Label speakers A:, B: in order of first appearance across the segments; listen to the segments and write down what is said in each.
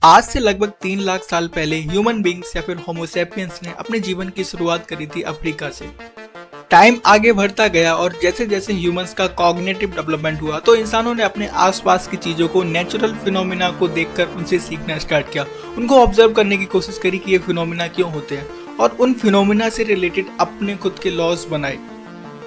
A: आज से लगभग 3 लाख साल पहले ह्यूमन बींग्स या फिर होमो सैपियंस ने अपने जीवन की शुरुआत करी थी अफ्रीका से। टाइम आगे बढ़ता गया और जैसे जैसे ह्यूमंस का कॉग्निटिव डेवलपमेंट हुआ तो इंसानों ने अपने आसपास की चीजों को, नेचुरल फिनोमिना को देखकर उनसे सीखना स्टार्ट किया। उनको ऑब्जर्व करने की कोशिश करी कि ये फिनोमिना क्यों होते हैं और उन फिनोमिना से रिलेटेड अपने खुद के लॉज बनाए।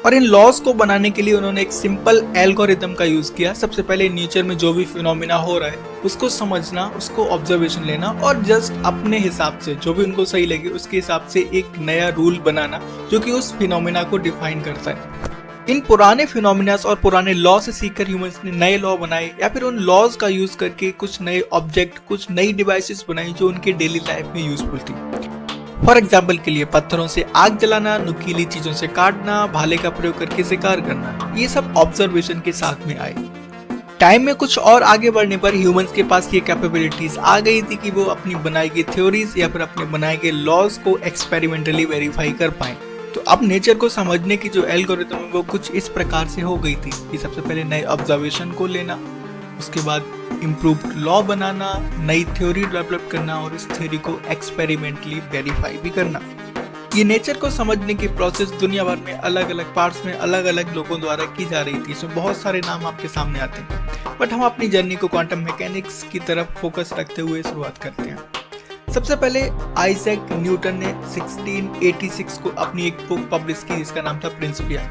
A: और इन लॉज को बनाने के लिए उन्होंने एक सिंपल एल्गोरिथम का यूज किया। सबसे पहले नेचर में जो भी फिनोमिना हो रहा है उसको समझना, उसको ऑब्जर्वेशन लेना और जस्ट अपने हिसाब से जो भी उनको सही लगे उसके हिसाब से एक नया रूल बनाना जो कि उस फिनोमिना को डिफाइन करता है। इन पुराने फिनोमिनास और पुराने लॉ से सीखकर ह्यूमंस ने नए लॉ बनाए या फिर उन लॉज का यूज करके कुछ नए ऑब्जेक्ट, कुछ नई डिवाइसेस बनाई जो उनके डेली लाइफ में यूजफुल थी। फॉर एग्जाम्पल के लिए पत्थरों से आग जलाना, नुकीली चीजों से काटना, भाले का प्रयोग करके शिकार करना, ये सब ऑब्जर्वेशन के साथ में आए। टाइम में कुछ और आगे बढ़ने पर ह्यूमंस के पास ये कैपेबिलिटीज आ गई थी कि वो अपनी बनाई गई थ्योरीज या फिर अपने बनाए गए लॉज को एक्सपेरिमेंटली वेरीफाई कर पाए। तो अब नेचर को समझने की जो एल्गोरिथम है वो कुछ इस प्रकार से हो गई थी कि सबसे पहले नए ऑब्जर्वेशन को लेना, उसके बाद इम्प्रूव्ड लॉ बनाना, नई थ्योरी डेवलप करना और इस थ्योरी को एक्सपेरिमेंटली वेरीफाई भी करना। ये नेचर को समझने की प्रोसेस दुनिया भर में अलग अलग पार्ट्स में अलग अलग लोगों द्वारा की जा रही थी। इसमें बहुत सारे नाम आपके सामने आते हैं, बट हम अपनी जर्नी को क्वांटम मैकेनिक्स की तरफ फोकस रखते हुए शुरुआत करते हैं। सबसे पहले आइजैक न्यूटन ने 1686 को अपनी एक बुक पब्लिश की जिसका नाम था प्रिंसिपिया।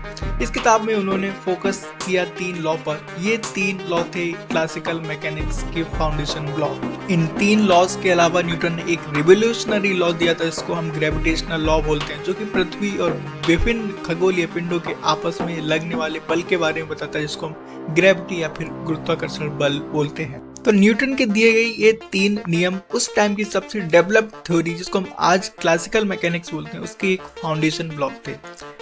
A: इस किताब में उन्होंने फोकस किया 3 लॉ पर। ये 3 लॉ थे क्लासिकल मैकेनिक्स के फाउंडेशन लॉ। इन 3 लॉज के अलावा न्यूटन ने एक रिवोल्यूशनरी लॉ दिया था जिसको हम ग्रेविटेशनल लॉ बोलते हैं, जो कि पृथ्वी और विभिन्न खगोलीय पिंडों के आपस में लगने वाले बल के बारे में बताता है, जिसको हम ग्रेविटी या फिर गुरुत्वाकर्षण बल बोलते हैं। तो न्यूटन के दिए गए ये 3 नियम उस टाइम की सबसे डेवलप्ड थ्योरी, जिसको हम आज क्लासिकल मैकेनिक्स बोलते हैं, उसके एक फाउंडेशन ब्लॉक थे।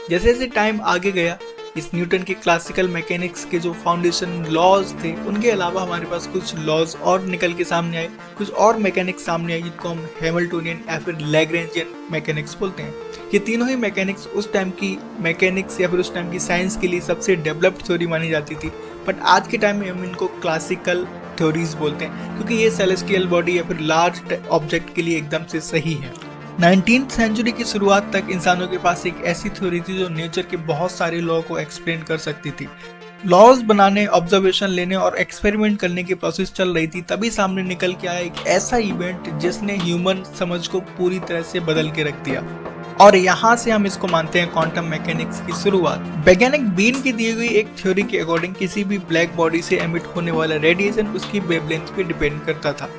A: जैसे जैसे टाइम आगे गया, इस न्यूटन के क्लासिकल मैकेनिक्स के जो फाउंडेशन लॉज थे उनके अलावा हमारे पास कुछ लॉज और निकल के सामने आए, कुछ और मैकेनिक्स सामने आई जिनको हम हैमिल्टोनियन या फिर लैग्रेंजियन मैकेनिक्स बोलते हैं। ये तीनों ही मैकेनिक्स उस टाइम की मैकेनिक्स या फिर उस टाइम की साइंस के लिए सबसे डेवलप्ड थ्योरी मानी जाती थी, बट आज के टाइम में हम इनको क्लासिकल थ्योरीज बोलते हैं क्योंकि ये सेलेस्टियल बॉडी या फिर लार्ज ऑब्जेक्ट के लिए एकदम से सही है। 19th सेंचुरी की शुरुआत तक इंसानों के पास एक ऐसी थ्योरी थी जो नेचर के बहुत सारे लॉ को एक्सप्लेन कर सकती थी। लॉज बनाने, ऑब्जर्वेशन लेने और एक्सपेरिमेंट करने की प्रोसेस चल रही थी, तभी सामने निकल के आया एक ऐसा इवेंट जिसने ह्यूमन समझ को पूरी तरह से बदल के रख दिया। और यहाँ से हम इसको मानते हैं क्वांटम मैकेनिक्स की शुरुआत। वैज्ञानिक बीन की दी हुई एक थ्योरी के अकॉर्डिंग किसी भी ब्लैक बॉडी से एमिट होने वाला रेडिएशन उसकी वेवलेंथ पे डिपेंड करता था।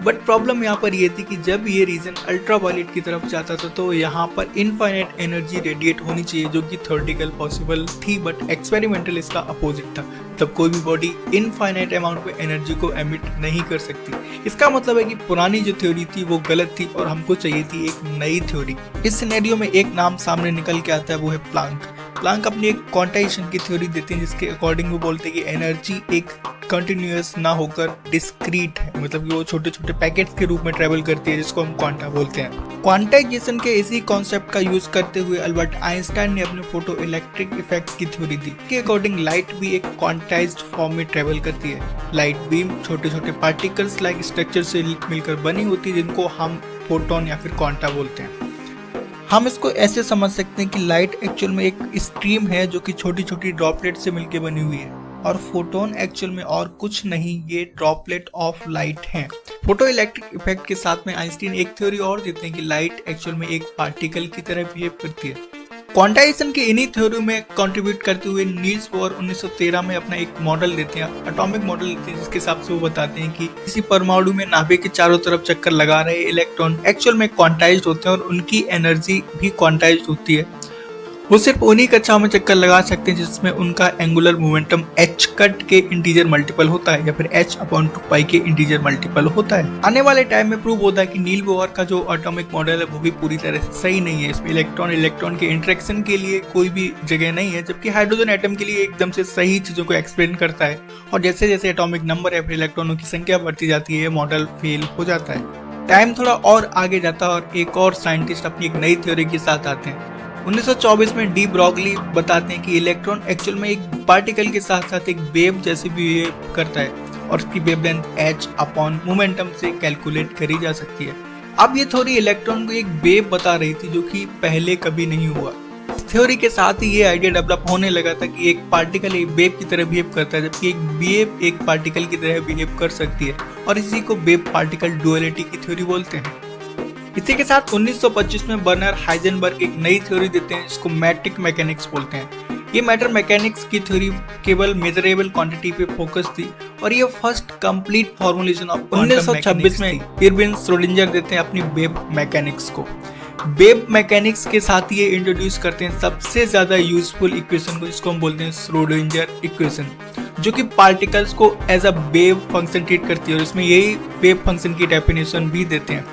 A: बट प्रॉब्लम यहाँ पर ये थी कि जब ये रीजन अल्ट्रावायलेट की तरफ जाता था तो यहाँ पर इनफाइनाइट एनर्जी रेडिएट होनी चाहिए, जो कि थ्योरेटिकल पॉसिबल थी बट एक्सपेरिमेंटल इसका अपोजिट था। तब कोई भी बॉडी इनफाइनाइट अमाउंट में एनर्जी को एमिट नहीं कर सकती। इसका मतलब है कि पुरानी जो थ्योरी थी वो गलत थी और हमको चाहिए थी एक नई थ्योरी। इस सिनेरियो में एक नाम सामने निकल के आता है, वो है प्लांक। प्लांक अपनी एक क्वांटाइजेशन की थ्योरी देते हैं जिसके अकॉर्डिंग वो बोलते हैं कि एनर्जी एक कंटिन्यूअस ना होकर डिस्क्रीट है, मतलब कि वो छोटे छोटे पैकेट्स के रूप में ट्रेवल करती है, जिसको हम क्वांटा बोलते हैं। क्वांटाइजेशन के इसी कॉन्सेप्ट का यूज करते हुए अल्बर्ट आइंस्टाइन ने अपने फोटो इलेक्ट्रिक इफेक्ट की थ्योरी दी। के अकॉर्डिंग लाइट भी एक क्वांटाइज्ड फॉर्म में ट्रेवल करती है। लाइट बीम छोटे छोटे पार्टिकल्स लाइक स्ट्रक्चर से मिलकर बनी होती है, जिनको हम फोटोन या फिर क्वांटा बोलते हैं। हम इसको ऐसे समझ सकते हैं कि लाइट एक्चुअल में एक स्ट्रीम है जो कि छोटी छोटी ड्रॉपलेट से मिलकर बनी हुई है, और फोटोन एक्चुअल में और कुछ नहीं, ये ड्रॉपलेट ऑफ लाइट हैं। फोटो इलेक्ट्रिक इफेक्ट के साथ में आइंस्टीन एक थ्योरी और देते हैं कि लाइट एक्चुअल में एक पार्टिकल की तरह बिहेव करती है। क्वांटाइजेशन के इन्हीं थ्योरी में कंट्रीब्यूट करते हुए नील्स बोर 1913 में अपना एक मॉडल देते हैं, एटॉमिक मॉडल देते हैं, जिसके हिसाब से वो बताते हैं कि किसी परमाणु में नाभिक के चारों तरफ चक्कर लगा रहे इलेक्ट्रॉन एक्चुअल में क्वांटाइज्ड होते हैं और उनकी एनर्जी भी क्वांटाइज्ड होती है। वो सिर्फ उन्हीं कक्षाओं में चक्कर लगा सकते हैं जिसमें उनका एंगुलर मोमेंटम h कट के इंटीजर मल्टीपल होता है या फिर h/2π के इंटीजर मल्टीपल होता है। आने वाले टाइम में प्रूव होता है कि नील बोहर का जो एटॉमिक मॉडल है वो भी पूरी तरह से सही नहीं है। इसमें इलेक्ट्रॉन के इंटरेक्शन के लिए कोई भी जगह नहीं है, जबकि हाइड्रोजन एटम के लिए एकदम से सही चीजों को एक्सप्लेन करता है। और जैसे जैसे एटॉमिक नंबर या फिर इलेक्ट्रॉनों की संख्या बढ़ती जाती है, ये मॉडल फेल हो जाता है। टाइम थोड़ा और आगे जाता है और एक और साइंटिस्ट अपनी एक नई थ्योरी के साथ आते हैं। 1924 में डी ब्रॉगली बताते हैं कि इलेक्ट्रॉन एक्चुअल में एक पार्टिकल के साथ साथ एक वेव जैसे बिहेव करता है। और इसकी वेवलेंथ h अपॉन मोमेंटम से कैलकुलेट करी जा सकती है। अब ये थ्योरी इलेक्ट्रॉन को एक वेव बता रही थी जो कि पहले कभी नहीं हुआ। थ्योरी के साथ ही ये आइडिया डेवलप होने लगा था कि एक पार्टिकल एक वेव की तरह बिहेव करता है, जबकि एक वेव एक पार्टिकल की तरह बिहेव कर सकती है, और इसी को वेव पार्टिकल डुअलिटी की थ्योरी बोलते हैं। इसी के साथ 1925 में बर्नर हाइजेनबर्ग एक नई थ्योरी देते हैं जिसको मैट्रिक मैकेनिक्स बोलते हैं। ये मैटर मैकेनिक्स की थ्योरी केवल मेजरेबल क्वांटिटी पे फोकस थी, और ये फर्स्ट कंप्लीट फॉर्मुलेशन ऑफ 1926 में इरविन श्रोडिंगर देते हैं अपनी वेव मैकेनिक्स को। वेव मैकेनिक्स के साथ ये इंट्रोड्यूस करते हैं सबसे ज्यादा यूजफुल इक्वेशन को, जिसको हम बोलते हैं श्रोडिंगर इक्वेशन, जो कि पार्टिकल्स को as a wave function treat करती है, और इसमें यही वेव फंक्शन की डेफिनेशन भी देते हैं।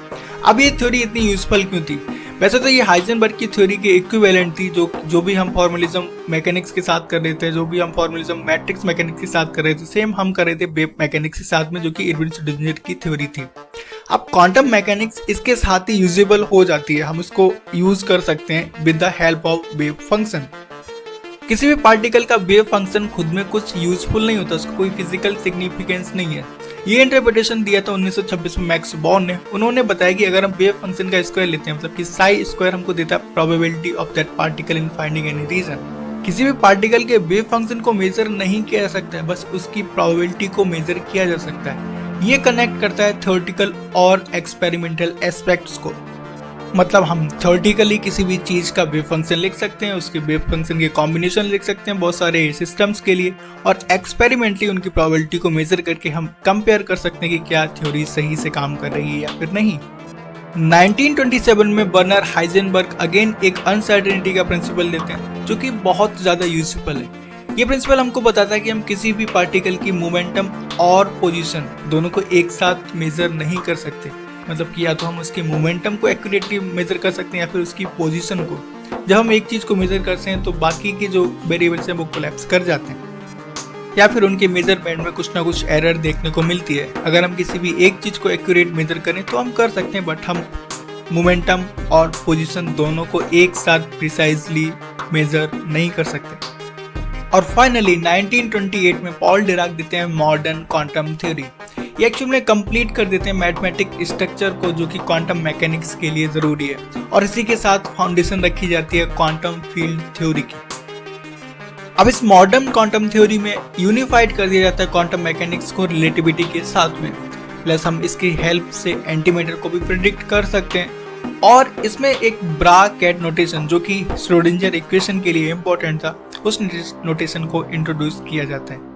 A: अब ये थ्योरी इतनी यूजफुल क्यों थी? वैसे तो ये हाइजेनबर्ग की थ्योरी के इक्विवेलेंट थी, जो भी हम फॉर्मुलिज्म मैकेनिक्स के साथ कर रहे थे, जो भी हम फॉर्मुलिज्म मैट्रिक्स मैकेनिक्स के साथ कर रहे थे, सेम हम कर रहे थे वेव मैकेनिक्स के साथ में, जो कि इरविन श्रोडिंगर की थ्योरी थी। अब क्वांटम मैकेनिक्स इसके साथ ही यूजेबल हो जाती है, हम इसको यूज कर सकते हैं with the help of wave function. किसी भी पार्टिकल का वेव फंक्शन खुद में कुछ यूजफुल नहीं होता, उसका कोई फिजिकल सिग्निफिकेंस नहीं है। ये इंटरप्रिटेशन दिया था 1926 में मैक्स बॉर्न ने। उन्होंने बताया कि अगर हम वेव फंक्शन का स्क्वायर लेते हैं, मतलब कि साई स्क्वायर हमको देता है probability of that particle in finding any region. किसी भी पार्टिकल के वेव फंक्शन को मेजर नहीं किया जा सकता है, बस उसकी प्रोबेबिलिटी को मेजर किया जा सकता है। ये कनेक्ट करता है थ्योरेटिकल और एक्सपेरिमेंटल एस्पेक्ट्स को। मतलब हम थ्योरेटिकली किसी भी चीज का वेव फंक्शन लिख सकते हैं, उसके वेव फंक्शन के कॉम्बिनेशन लिख सकते हैं बहुत सारे सिस्टम्स के लिए, और एक्सपेरिमेंटली उनकी प्रोबेबिलिटी को मेजर करके हम कंपेयर कर सकते हैं कि क्या थ्योरी सही से काम कर रही है या फिर नहीं। 1927 में बर्नर हाइजेनबर्ग अगेन एक अनसर्टेनिटी का प्रिंसिपल देते हैं, जो कि बहुत ज्यादा यूजफुल है। ये प्रिंसिपल हमको बताता है कि हम किसी भी पार्टिकल की मोमेंटम और पोजीशन दोनों को एक साथ मेजर नहीं कर सकते। मतलब कि या तो हम उसके मोमेंटम को एक्यूरेटली मेजर कर सकते हैं या फिर उसकी पोजीशन को। जब हम एक चीज को मेजर करते हैं तो बाकी के जो वेरिएबल्स हैं वो कोलैप्स कर जाते हैं, या फिर उनके मेजरमेंट में कुछ ना कुछ एरर देखने को मिलती है। अगर हम किसी भी एक चीज को एक्यूरेट मेजर करें तो हम कर सकते हैं, बट हम मोमेंटम और पोजीशन दोनों को एक साथ प्रिसाइजली मेजर नहीं कर सकते। और फाइनली 1928 में पॉल डिराक देते हैं मॉडर्न क्वांटम थ्योरी। ये एक्चुअली में कंप्लीट कर देते हैं मैथमेटिक स्ट्रक्चर को, जो कि क्वांटम मैकेनिक्स के लिए जरूरी है, और इसी के साथ फाउंडेशन रखी जाती है क्वांटम फील्ड थ्योरी की। अब इस मॉडर्न क्वांटम थ्योरी में यूनिफाइड कर दिया जाता है क्वांटम मैकेनिक्स को रिलेटिविटी के साथ में, प्लस हम इसकी हेल्प से एंटीमैटर को भी प्रिडिक्ट कर सकते हैं। और इसमें एक ब्रा-केट नोटेशन, जो कि श्रोडिंगर इक्वेशन के लिए इंपॉर्टेंट था, उस नोटेशन को इंट्रोड्यूस किया जाता है।